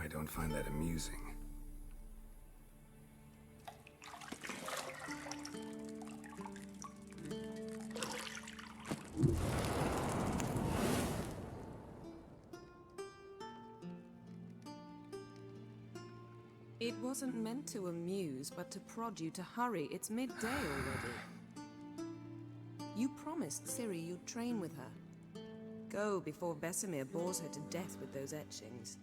I don't find that amusing. It wasn't meant to amuse, but to prod you to hurry. It's midday already. You promised Ciri you'd train with her. Go before Vesemir bores her to death with those etchings.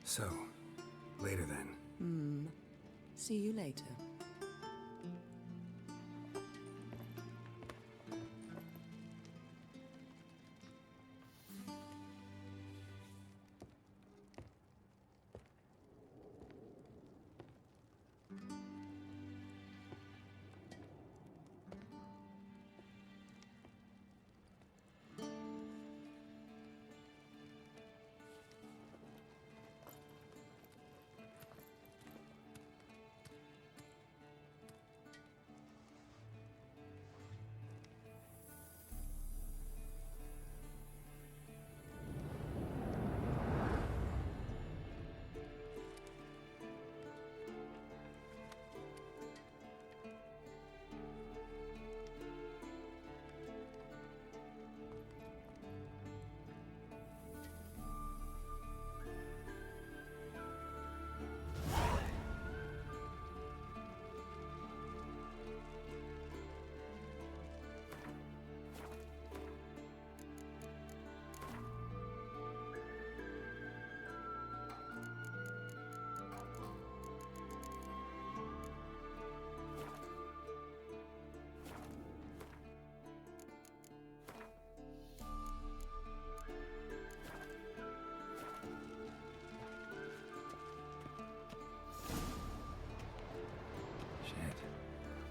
So, later then. See you later.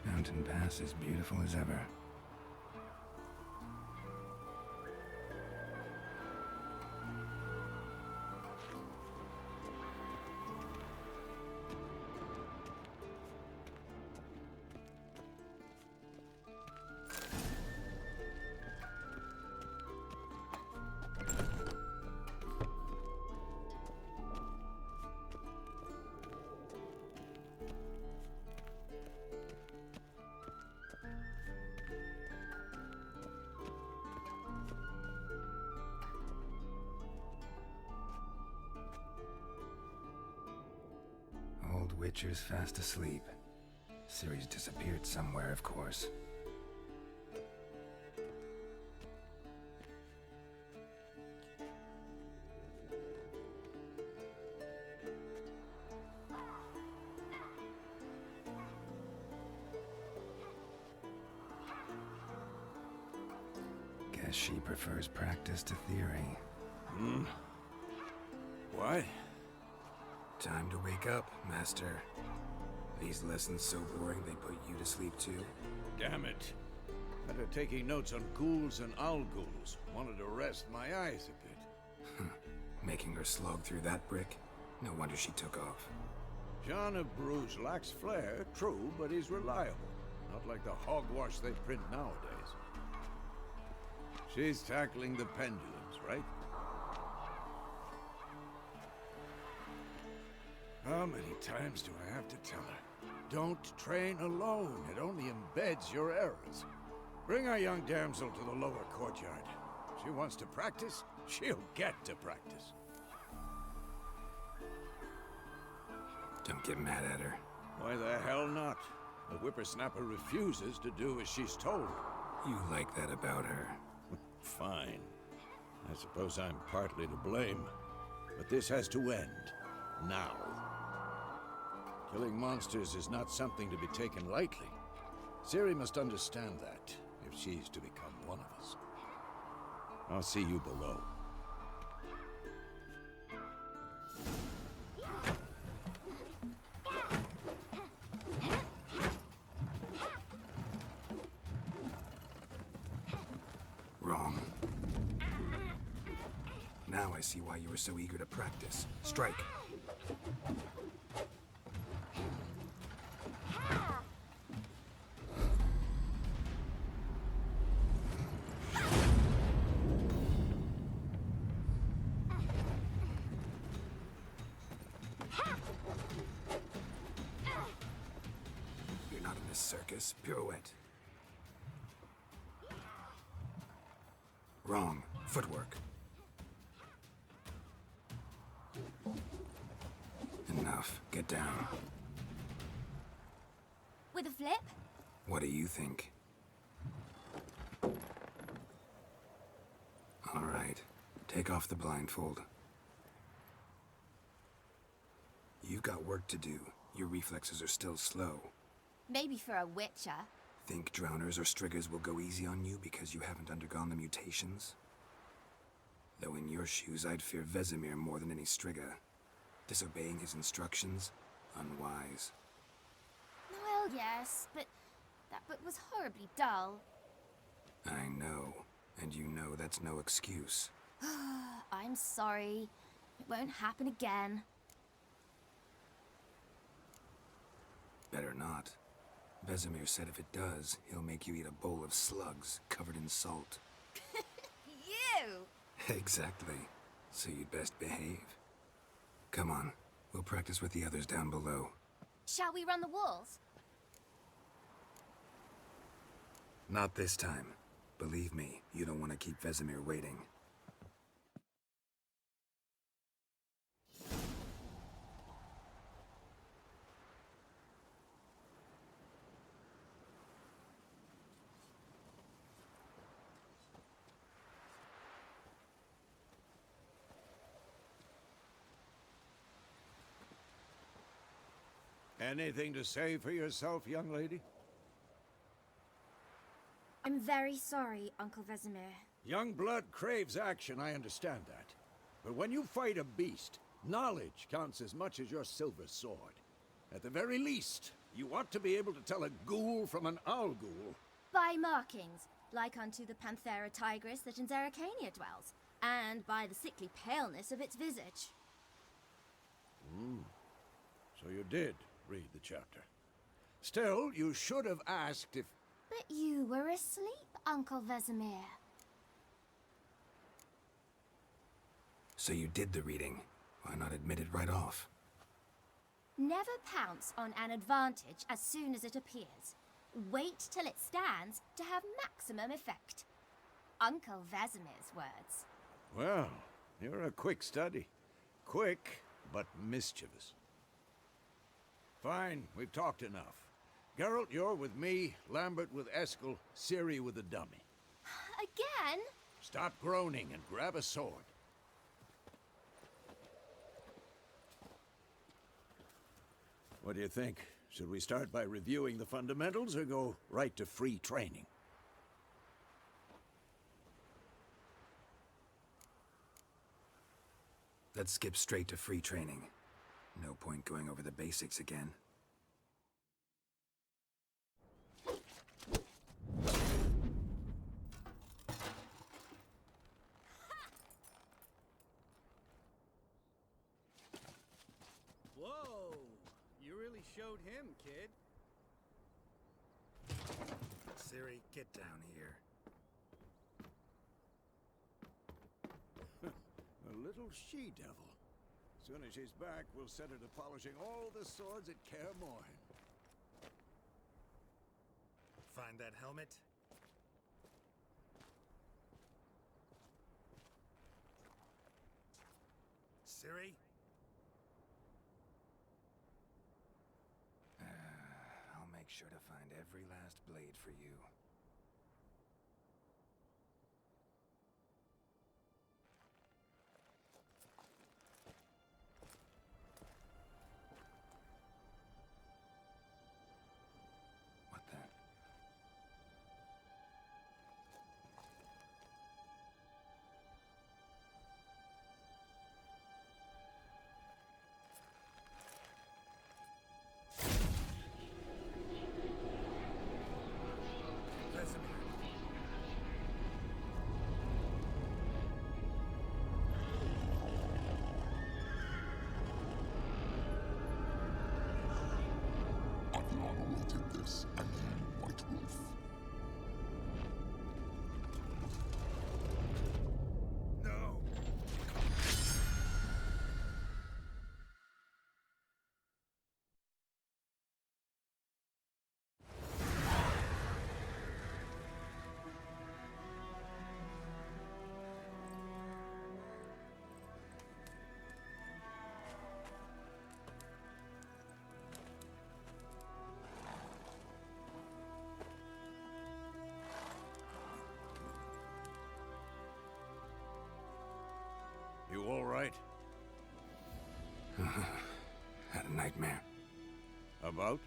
Mountain Pass as beautiful as ever. Old Witcher's fast asleep. Ciri's disappeared somewhere, of course. Guess she prefers practice to theory. Why? Time to wake up, Master. These lessons so boring they put you to sleep too? Damn it. After taking notes on ghouls and owl-ghouls, wanted to rest my eyes a bit. Making her slog through that brick? No wonder she took off. John of Bruges lacks flair, true, but he's reliable. Not like the hogwash they print nowadays. She's tackling the pendulums, right? How many times do I have to tell her? Don't train alone. It only embeds your errors. Bring our young damsel to the lower courtyard. She wants to practice, she'll get to practice. Don't get mad at her. Why the hell not? The whippersnapper refuses to do as she's told. You like that about her. Fine. I suppose I'm partly to blame. But this has to end. Now. Killing monsters is not something to be taken lightly. Ciri must understand that, if she's to become one of us. I'll see you below. Wrong. Now I see why you were so eager to practice. Strike. this circus. Pirouette. Wrong. Footwork. Enough. Get down. With a flip? What do you think? All right. Take off the blindfold. You've got work to do. Your reflexes are still slow. Maybe for a witcher. Think drowners or striggers will go easy on you because you haven't undergone the mutations? Though in your shoes, I'd fear Vesemir more than any strigger. Disobeying his instructions? Unwise. Well, yes, but that book was horribly dull. I know. And you know that's no excuse. I'm sorry. It won't happen again. Better not. Vesemir said if it does, he'll make you eat a bowl of slugs covered in salt. You! Exactly. So you'd best behave. Come on. We'll practice with the others down below. Shall we run the walls? Not this time. Believe me, you don't want to keep Vesemir waiting. Anything to say for yourself, young lady? I'm very sorry, Uncle Vesemir. Young blood craves action, I understand that. But when you fight a beast, knowledge counts as much as your silver sword. At the very least, you ought to be able to tell a ghoul from an owl ghoul. By markings, like unto the Panthera tigris that in Zerrikania dwells, and by the sickly paleness of its visage. So you did read the chapter. Still, you should have asked if... But you were asleep, Uncle Vesemir. So you did the reading. Why not admit it right off? Never pounce on an advantage as soon as it appears. Wait till it stands to have maximum effect. Uncle Vesemir's words. Well, you're a quick study. Quick, but mischievous. Fine, we've talked enough. Geralt, you're with me, Lambert with Eskel, Ciri with the dummy. Again? Stop groaning and grab a sword. What do you think? Should we start by reviewing the fundamentals or go right to free training? Let's skip straight to free training. No point going over the basics again. Whoa! You really showed him, kid. Ciri, get down here. A little she-devil. Soon as she's back, we'll set her to polishing all the swords at Kaer Morhen. Find that helmet? Ciri? I'll make sure to find every last blade for you. What the? Aviana will take this, and you, White Wolf. No! nightmare. About?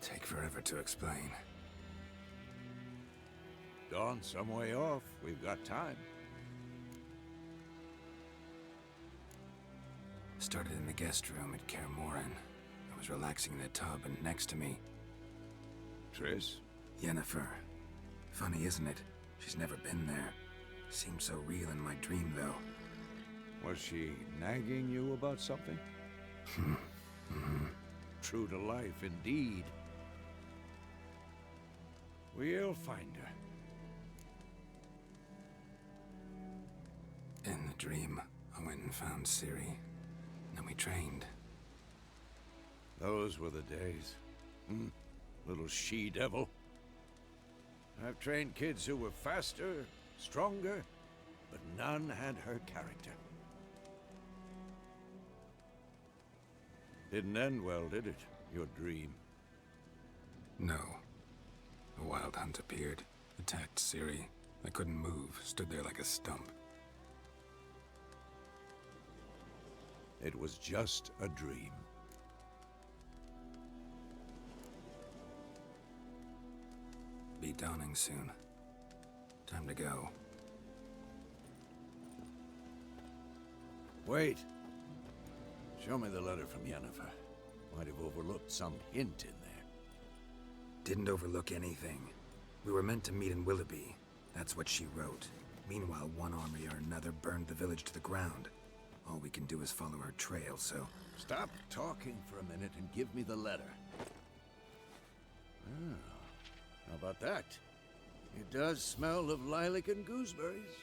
Take forever to explain. Dawn's some way off. We've got time. Started in the guest room at Kaer Morhen. I was relaxing in the tub, and next to me, Triss? Yennefer. Funny, isn't it? She's never been there. Seemed so real in my dream, though. Was she nagging you about something? True to life, indeed. We'll find her. In the dream, I went and found Ciri. Then we trained. Those were the days. Little she-devil. I've trained kids who were faster, stronger, but none had her character. Didn't end well, did it? Your dream? No. A wild hunt appeared, attacked Ciri. I couldn't move, stood there like a stump. It was just a dream. Be dawning soon. Time to go. Wait. Show me the letter from Yennefer. Might have overlooked some hint in there. Didn't overlook anything. We were meant to meet in Willoughby. That's what she wrote. Meanwhile, one army or another burned the village to the ground. All we can do is follow her trail, so... Stop talking for a minute and give me the letter. Ah, how about that? It does smell of lilac and gooseberries.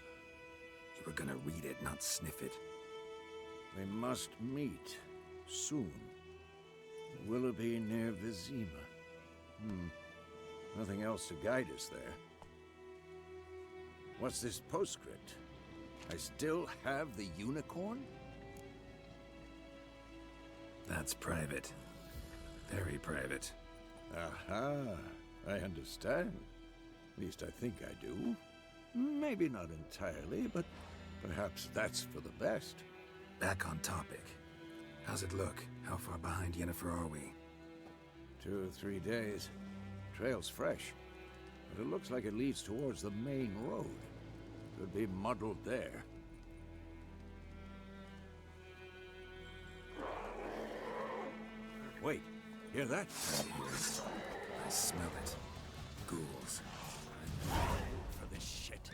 You were gonna read it, not sniff it. We must meet soon. Willoughby near Vizima. Nothing else to guide us there. What's this postscript? I still have the unicorn? That's private. Very private. Aha, I understand. At least I think I do. Maybe not entirely, but perhaps that's for the best. Back on topic. How's it look? How far behind Yennefer are we? 2 or 3 days. Trail's fresh, but it looks like it leads towards the main road. Could be muddled there. Wait, hear that? I smell it. Ghouls. For this shit.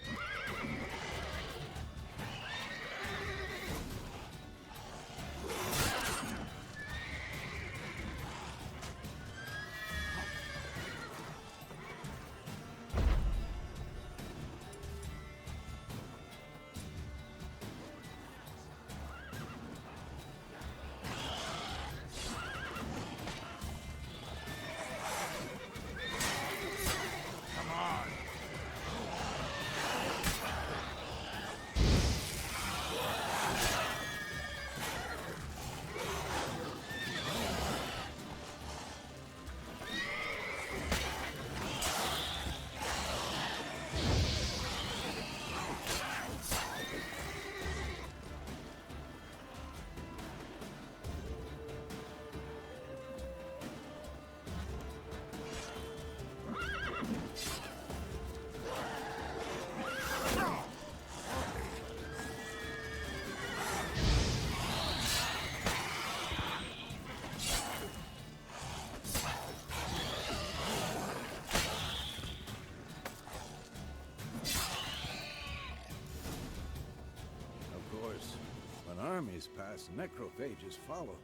Armies pass, necrophages follow.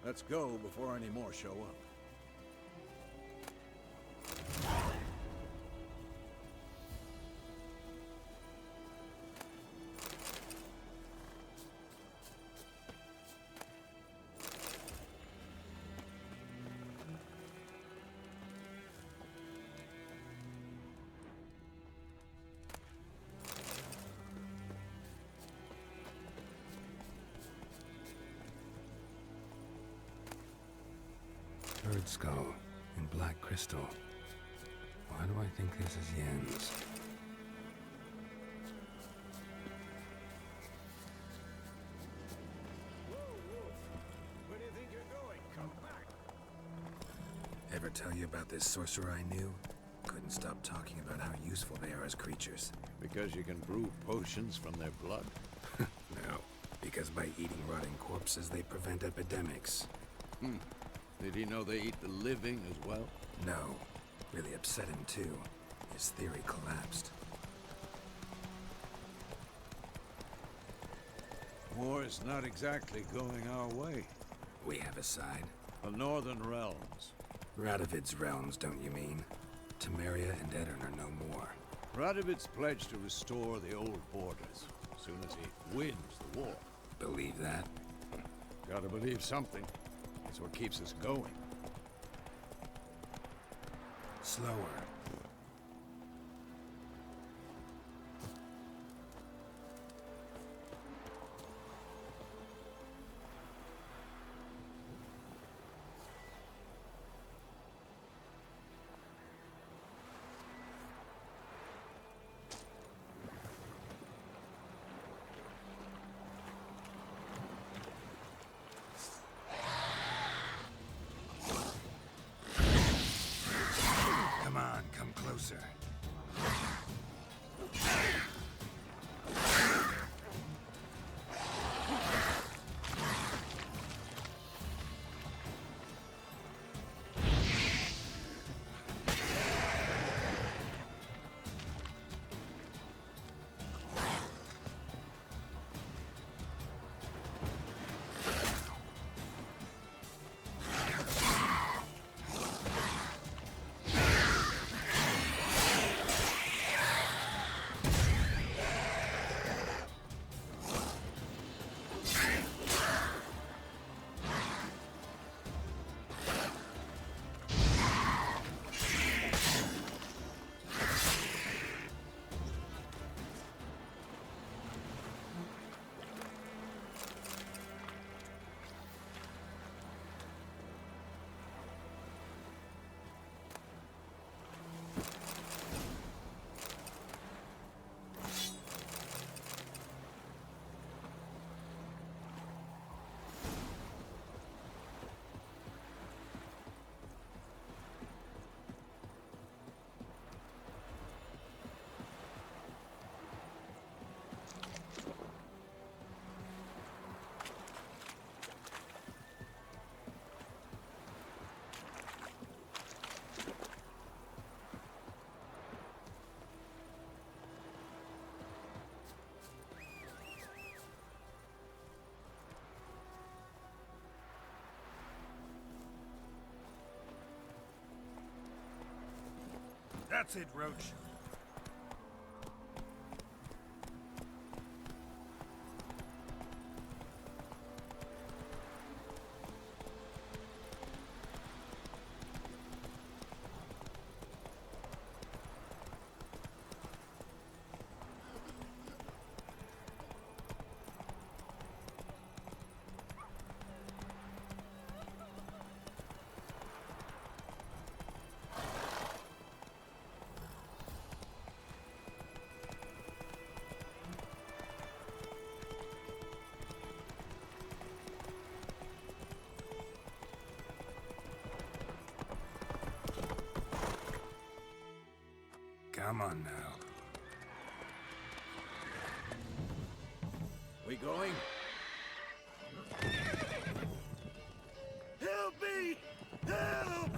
Let's go before any more show up. Bird skull in black crystal. Why do I think this is Yen's? Whoa, Ever tell you about this sorcerer I knew? Couldn't stop talking about how useful they are as creatures. Because you can brew potions from their blood. No, because by eating rotting corpses, they prevent epidemics. Did he know they eat the living as well? No, really upset him too. His theory collapsed. War is not exactly going our way. We have a side. The Northern Realms. Radovid's realms, don't you mean? Temeria and Edirn are no more. Radovid's pledged to restore the old borders as soon as he wins the war. Believe that? Gotta believe something. It's what keeps us going. Slower. Come on, come closer. That's it, Roach. Come on now. We going? Help me! Help!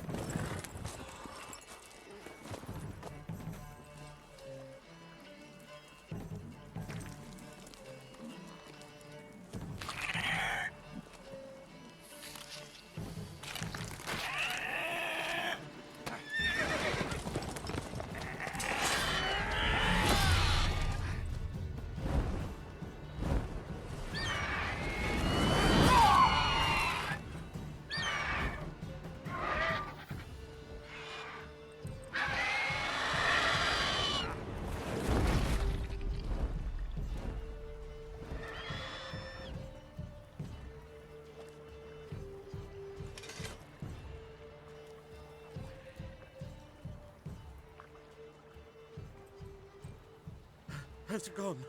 Has it gone?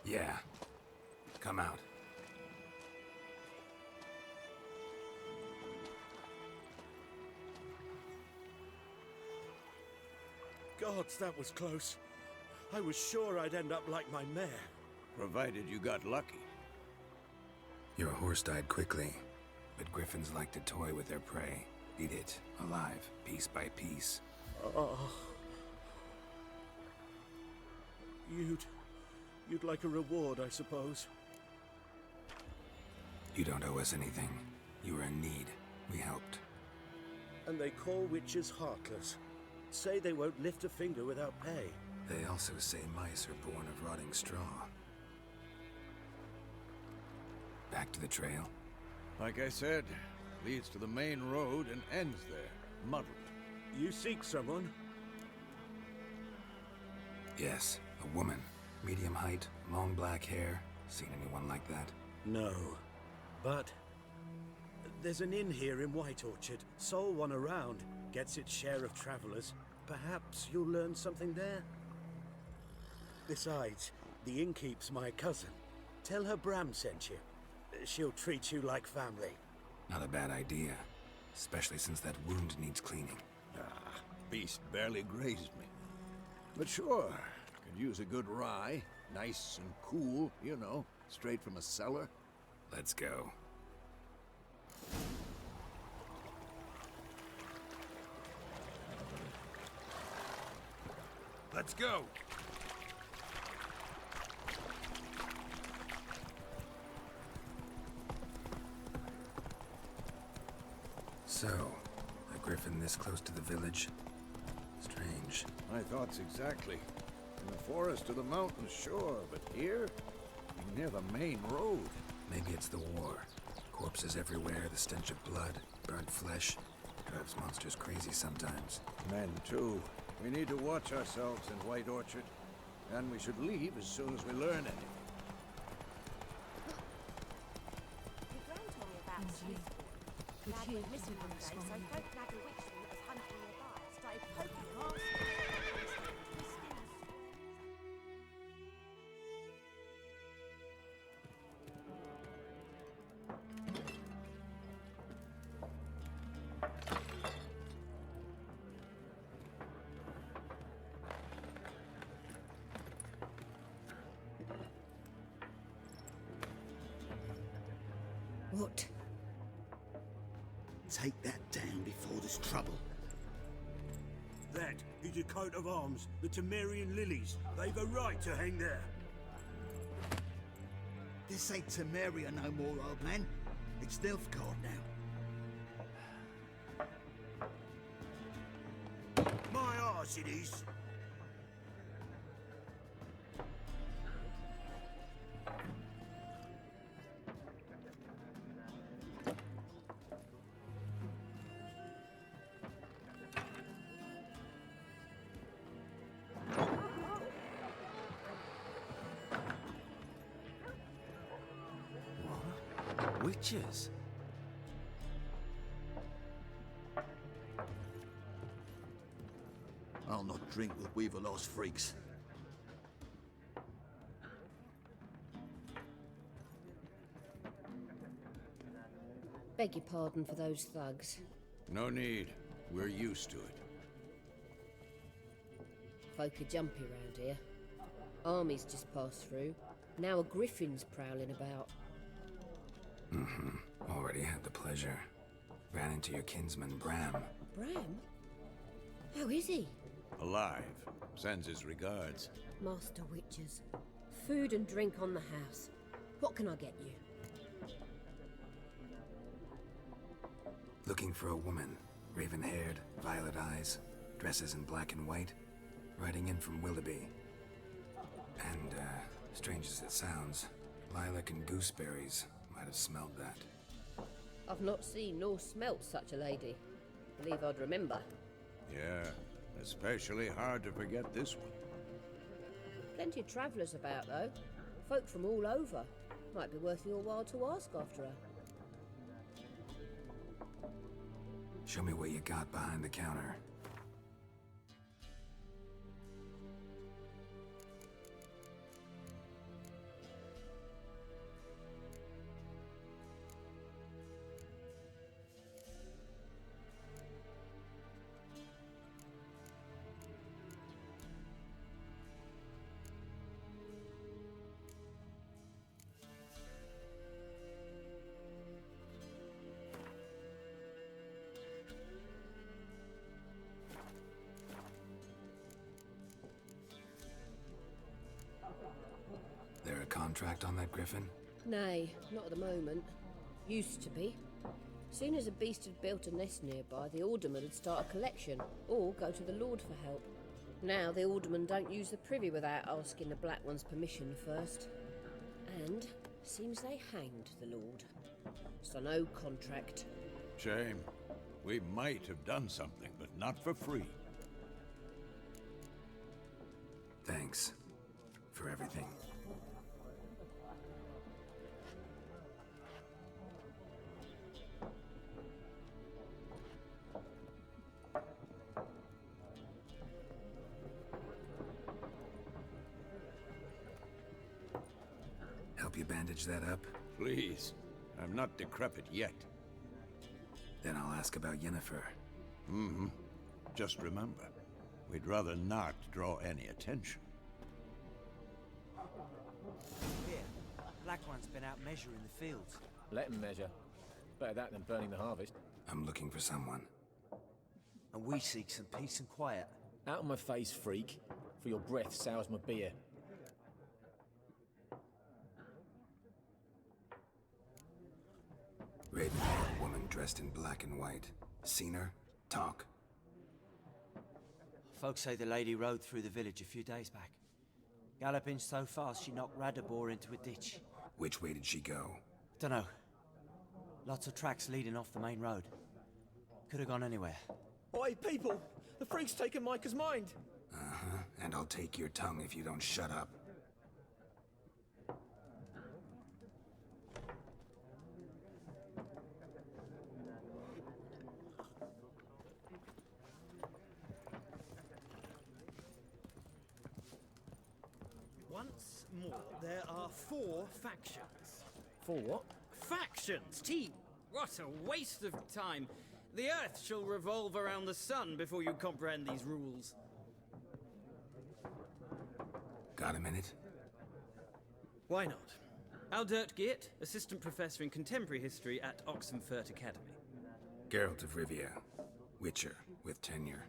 Yeah. Come out. Gods, that was close. I was sure I'd end up like my mare. Provided you got lucky. Your horse died quickly, but griffins like to toy with their prey. Eat it, alive, piece by piece. Oh. You'd like a reward, I suppose. You don't owe us anything. You were in need. We helped. And they call witches heartless. Say they won't lift a finger without pay. They also say mice are born of rotting straw. Back to the trail. Like I said, leads to the main road and ends there, muddled. You seek someone? Yes, a woman. Medium height, long black hair. Seen anyone like that? No. But there's an inn here in White Orchard. Sole one around. Gets its share of travelers. Perhaps you'll learn something there? Besides, the innkeep's my cousin. Tell her Bram sent you. She'll treat you like family. Not a bad idea. Especially since that wound needs cleaning. Beast barely grazed me. But sure, could use a good rye. Nice and cool, you know, straight from a cellar. Let's go. Let's go! So, a griffin this close to the village? Strange. My thoughts exactly. In the forest or the mountains, sure, but here? Near the main road. Maybe it's the war. Corpses everywhere, the stench of blood, burnt flesh. Drives monsters crazy sometimes. Men, too. We need to watch ourselves in White Orchard. And we should leave as soon as we learn anything. Your gran told me about Sweet. Dad went missing one day, so folk nagged a witch that was hunting nearby. Started poking hearts. What? Take that down before there's trouble. That is a coat of arms, the Temerian lilies. They've a right to hang there. This ain't Temeria no more, old man. It's Nilfgaard now. My arse it is. Witches? I'll not drink with Weaver-lost freaks. Beg your pardon for those thugs. No need. We're used to it. Folk are jumpy round here. Armies just passed through. Now a griffin's prowling about. Already had the pleasure. Ran into your kinsman, Bram. Bram? How is he? Alive. Sends his regards. Master Witches. Food and drink on the house. What can I get you? Looking for a woman. Raven-haired, violet eyes, dresses in black and white. Riding in from Willoughby. And, strange as it sounds, lilac and gooseberries might have smelled that. I've not seen nor smelt such a lady. Believe I'd remember. Yeah, especially hard to forget this one. Plenty of travellers about, though. Folk from all over. Might be worth your while to ask after her. Show me what you got behind the counter. contract on that griffin? Nay, not at the moment. Used to be. Soon as a beast had built a nest nearby, the alderman would start a collection, or go to the Lord for help. Now the aldermen don't use the privy without asking the Black One's permission first. And seems they hanged the Lord. So no contract. Shame. We might have done something, but not for free. Thanks for everything. Help you bandage that up? Please. I'm not decrepit yet. Then I'll ask about Yennefer. Mm-hmm. Just remember, we'd rather not draw any attention. Here, Black One's been out measuring the fields. Let him measure. Better that than burning the harvest. I'm looking for someone. And we seek some peace and quiet. Out of my face, freak. For your breath sours my beer. Raven-haired woman dressed in black and white. Seen her? Talk. Folks say the lady rode through the village a few days back. Galloping so fast she knocked Radabor into a ditch. Which way did she go? Dunno. Lots of tracks leading off the main road. Could have gone anywhere. Oi, people! The freak's taken Micah's mind! Uh-huh. And I'll take your tongue if you don't shut up. Once more, there are 4 factions. For what? Factions, team! What a waste of time! The Earth shall revolve around the sun before you comprehend these rules. Got a minute? Why not? Aldert Geert, Assistant Professor in Contemporary History at Oxenfurt Academy. Geralt of Rivia. Witcher, with tenure.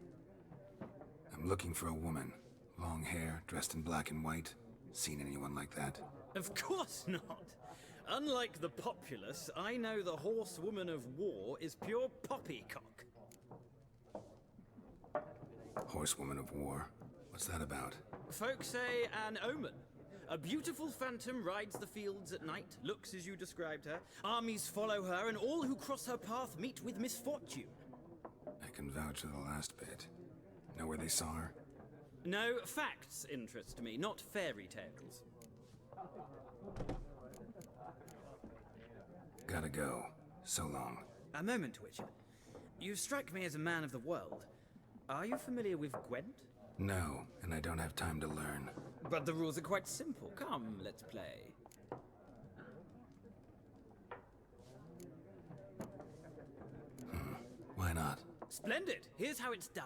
I'm looking for a woman. Long hair, dressed in black and white. Seen anyone like that? Of course not! Unlike the populace, I know the horsewoman of war is pure poppycock. Horsewoman of war? What's that about? Folk say an omen. A beautiful phantom rides the fields at night, looks as you described her. Armies follow her, and all who cross her path meet with misfortune. I can vouch for the last bit. Know where they saw her? No, facts interest me, not fairy tales. Gotta go. So long. A moment, Witcher. You strike me as a man of the world. Are you familiar with Gwent? No, and I don't have time to learn. But the rules are quite simple. Come, let's play. Why not? Splendid! Here's how it's done.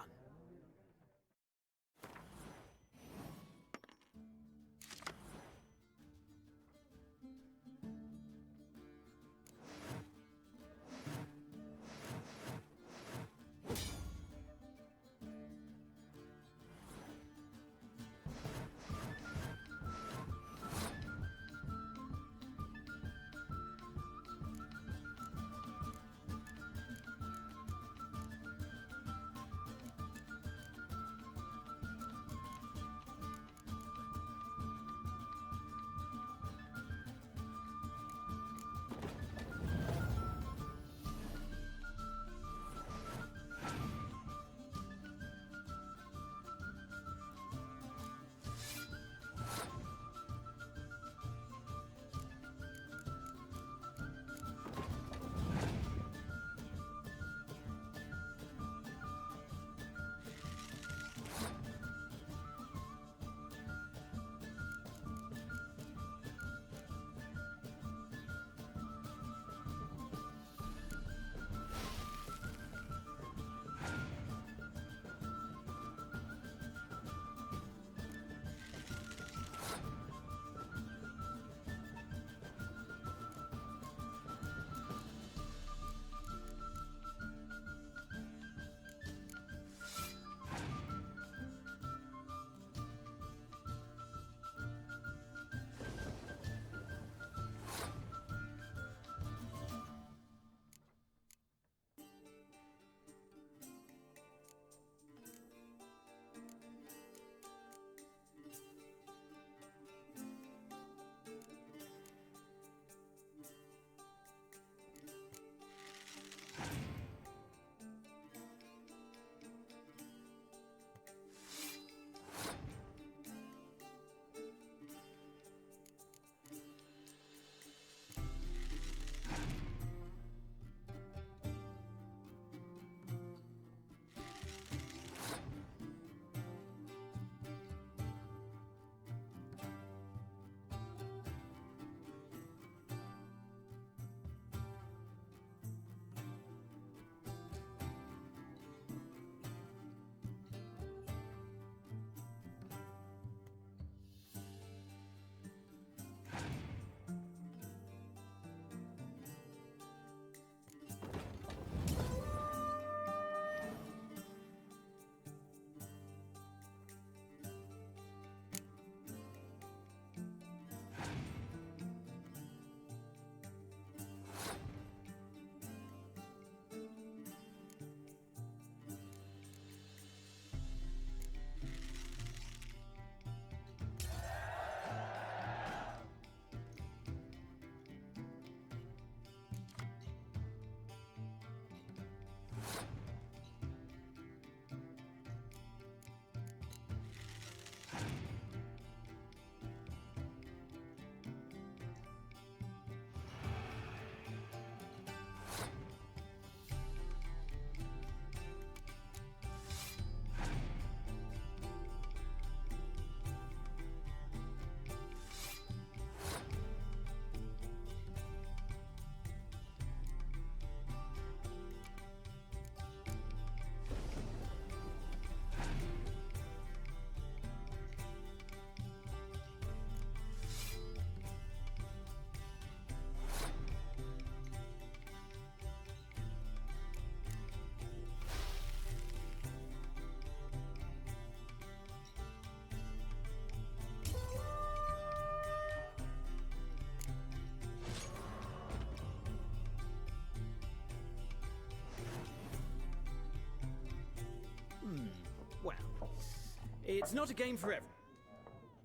It's not a game for everyone.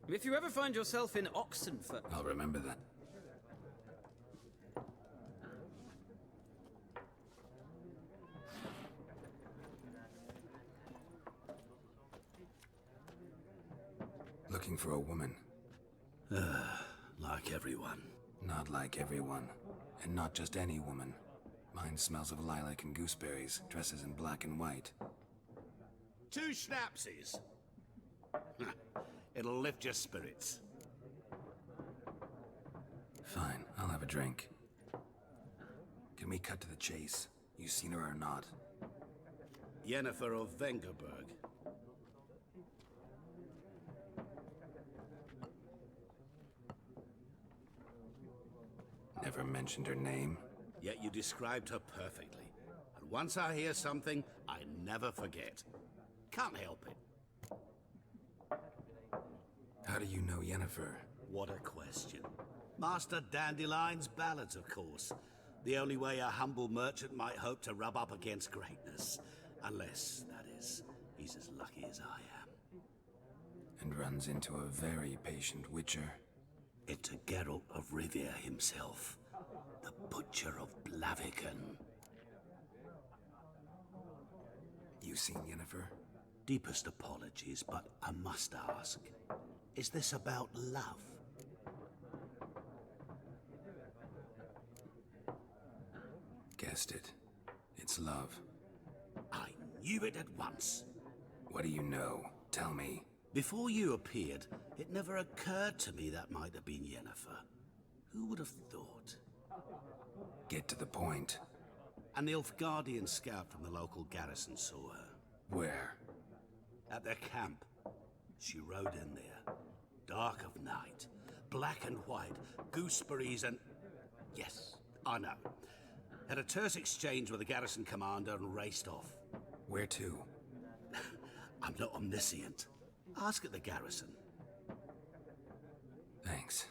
If you ever find yourself in Oxenford... I'll remember that. Looking for a woman. Like everyone. Not like everyone. And not just any woman. Mine smells of lilac and gooseberries, dresses in black and white. 2 schnapsies. It'll lift your spirits. Fine, I'll have a drink. Can we cut to the chase? You seen her or not? Yennefer of Vengerberg. Never mentioned her name. Yet you described her perfectly. And once I hear something, I never forget. Can't help it. How do you know Yennefer? What a question. Master Dandelion's ballads, of course. The only way a humble merchant might hope to rub up against greatness. Unless, that is, he's as lucky as I am. And runs into a very patient witcher. It's a Geralt of Rivia himself. The Butcher of Blaviken. You seen Yennefer? Deepest apologies, but I must ask. Is this about love? Guessed it. It's love. I knew it at once. What do you know? Tell me. Before you appeared, it never occurred to me that might have been Yennefer. Who would have thought? Get to the point. An Nilfgaardian scout from the local garrison saw her. Where? At their camp. She rode in there. Dark of night. Black and white. Gooseberries and... Yes, I know. Had a terse exchange with the garrison commander and raced off. Where to? I'm not omniscient. Ask at the garrison. Thanks.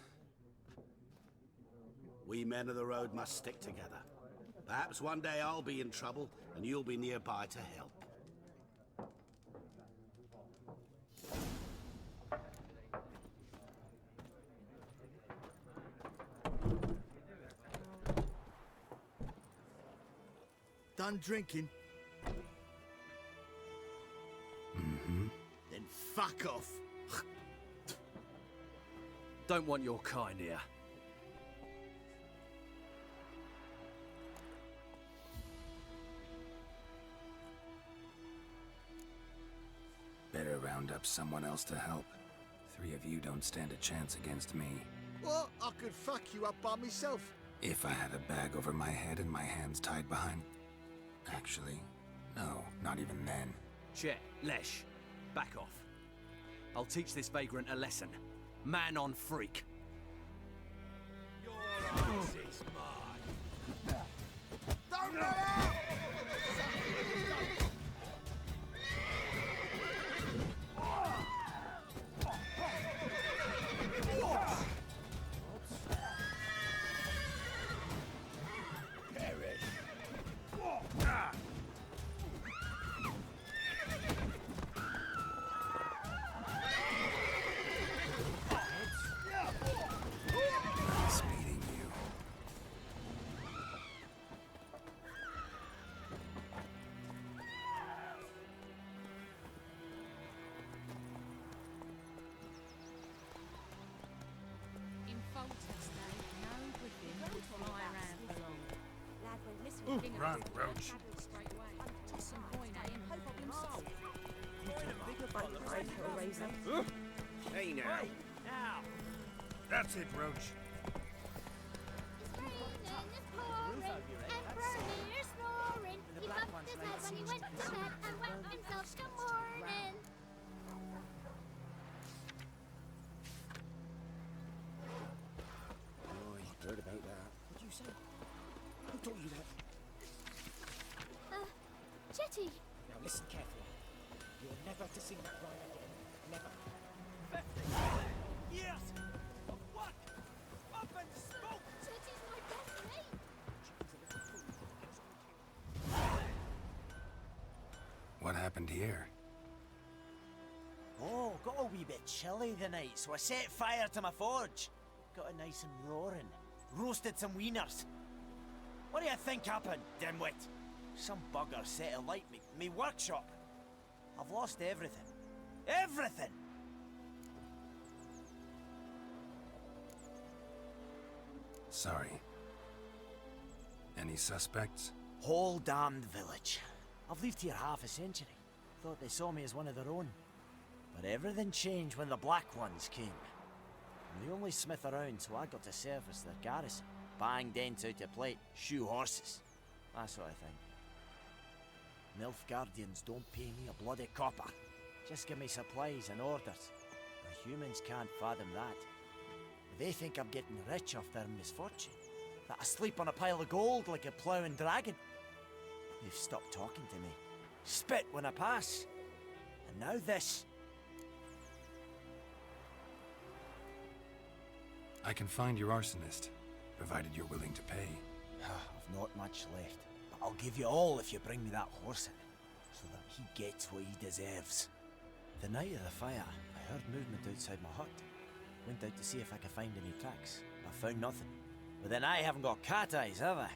We men of the road must stick together. Perhaps one day I'll be in trouble and you'll be nearby to help. Done drinking? Mm-hmm. Then fuck off. Don't want your kind here. Better round up someone else to help. 3 of you don't stand a chance against me. Well, I could fuck you up by myself. If I had a bag over my head and my hands tied behind... Actually, no, not even then. Chet, Lesh, back off. I'll teach this vagrant a lesson. Man on freak. Your ass is mine. Don't let out! Nice meeting you. In Foltest Day, no griffin would fly around for long. Run, Roach. Straight away. Toss some coin at him and problem solved. Hey now. That's it, Roach. It's raining, it's pouring, and Bernie's snoring. He bumped his head when he went to bed and wet himself till morning. Oh, I heard about that. What'd you say? Who told you that? Jetty. Now listen carefully. You're never to sing that rhyme again. Never. Yes! What? Up and spoke! Jetty's my best mate. What happened here? Oh, got a wee bit chilly the night, so I set fire to my forge. Got it nice and roaring. Roasted some wieners. What do you think happened, dimwit? Some bugger set alight me workshop. I've lost everything. Everything! Sorry. Any suspects? Whole damned village. I've lived here half a century. Thought they saw me as one of their own. But everything changed when the Black Ones came. I'm the only smith around, so I got to service their garrison. Bang dents out your plate, shoe horses. That sort of thing. Nilfgaardians don't pay me a bloody copper. Just give me supplies and orders. The humans can't fathom that. They think I'm getting rich off their misfortune. That I sleep on a pile of gold like a ploughing dragon. They've stopped talking to me. Spit when I pass. And now this. I can find your arsonist, provided you're willing to pay. I've not much left, but I'll give you all if you bring me that horse in, so that he gets what he deserves. The night of the fire, I heard movement outside my hut. Went out to see if I could find any tracks, but found nothing. But then I haven't got cat eyes, have I?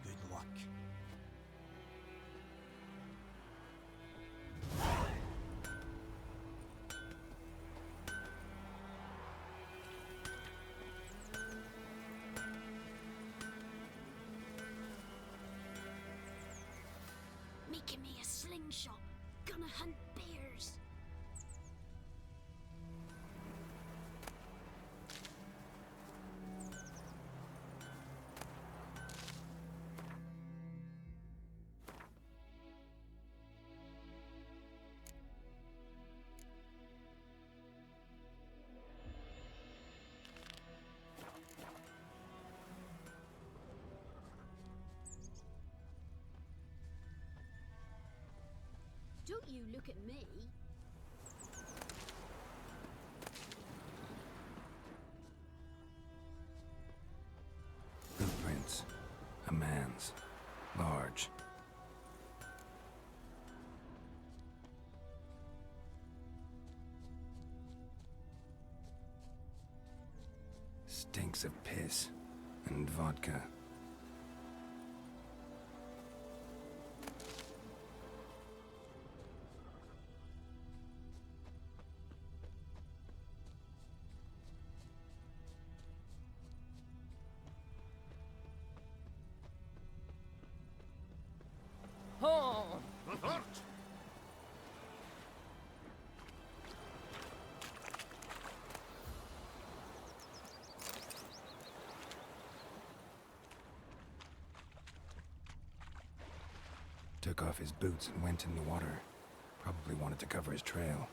Good luck. Making me a slingshot. Gonna hunt bears. Don't you look at me. Footprints. A man's. Large. Stinks of piss and vodka. Took off his boots and went in the water. Probably wanted to cover his trail.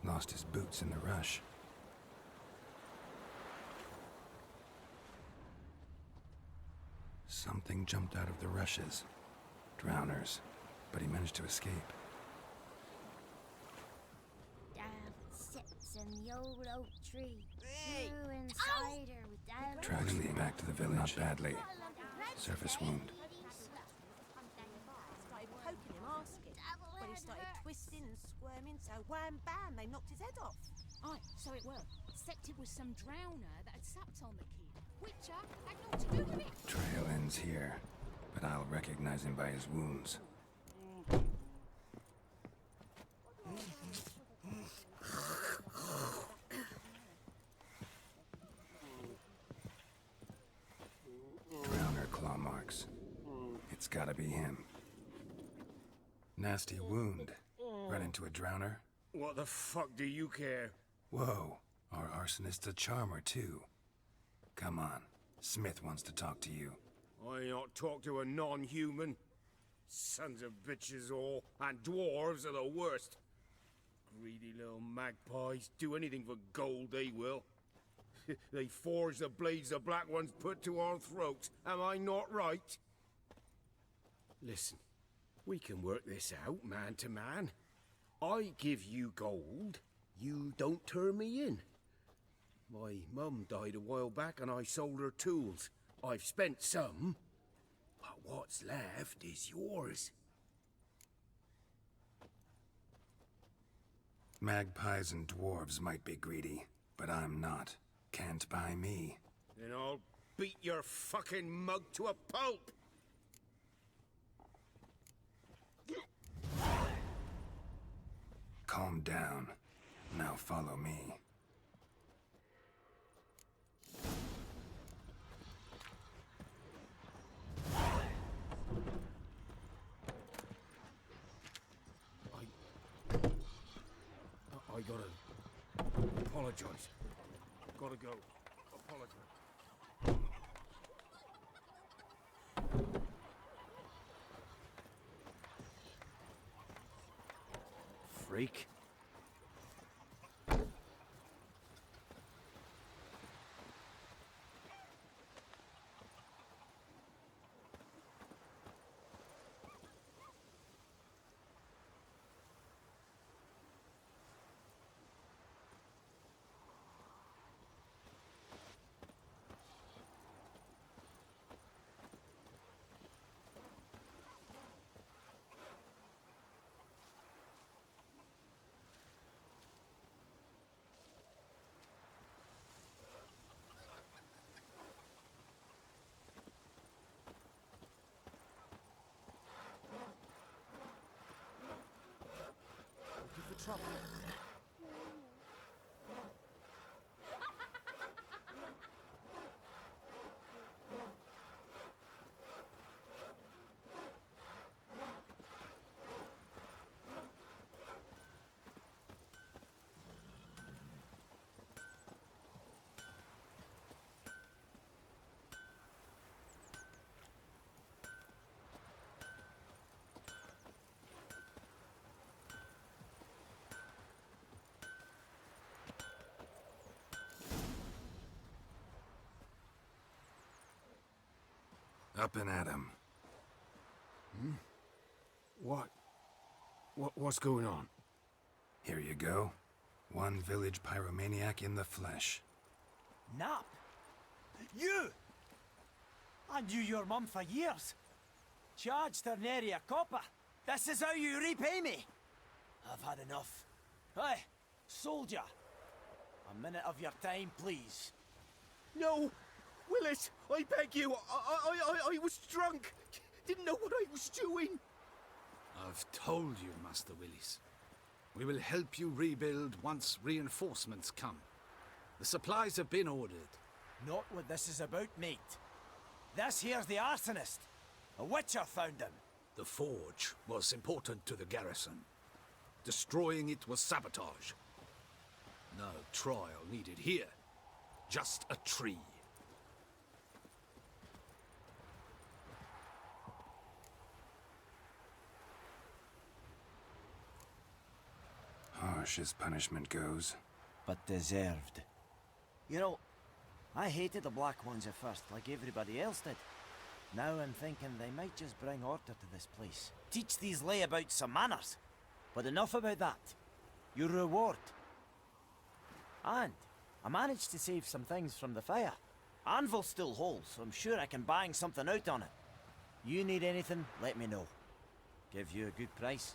Lost his boots in the rush. Something jumped out of the rushes. Drowners. But he managed to escape. Dad sits in the old oak tree. Brew and cider with Dad. Dragging him back to the village. Not badly. Surface wound. Started poking him, asking. When he started twisting and squirming, so wham bam, they knocked his head off. Aye, so it were. Except it was some drowner that had sapped on the kid. Which had naught to do with it. Trail ends here, but I'll recognize him by his wounds. Drowner claw marks. It's gotta be him. Nasty wound. Run into a drowner? What the fuck do you care? Whoa, our arsonist's a charmer too. Come on, Smith wants to talk to you. I ain't not talk to a non-human. Sons of bitches all, and dwarves are the worst. Greedy little magpies, do anything for gold they will. They forge the blades the Black Ones put to our throats, am I not right? Listen, we can work this out man to man. I give you gold, you don't turn me in. My mum died a while back and I sold her tools. I've spent some, but what's left is yours. Magpies and dwarves might be greedy, but I'm not. Can't buy me. Then I'll beat your fucking mug to a pulp! Calm down. Now follow me. I gotta apologize. Gotta go. Apologize. Freak. Looking for trouble? Up and at 'em. What's going on? Here you go. One village pyromaniac in the flesh. Nap? You! I knew your mum for years. Charged her nary a copper. This is how you repay me. I've had enough. Hey, soldier. A minute of your time, please. No! Willis, I beg you. I was drunk. Didn't know what I was doing. I've told you, Master Willis. We will help you rebuild once reinforcements come. The supplies have been ordered. Not what this is about, mate. This here's the arsonist. A witcher found him. The forge was important to the garrison. Destroying it was sabotage. No trial needed here. Just a tree. Harsh as punishment goes. But deserved. You know, I hated the Black Ones at first, like everybody else did. Now I'm thinking they might just bring order to this place. Teach these layabouts some manners. But enough about that. Your reward. And I managed to save some things from the fire. Anvil still holds, so I'm sure I can bang something out on it. You need anything, let me know. Give you a good price.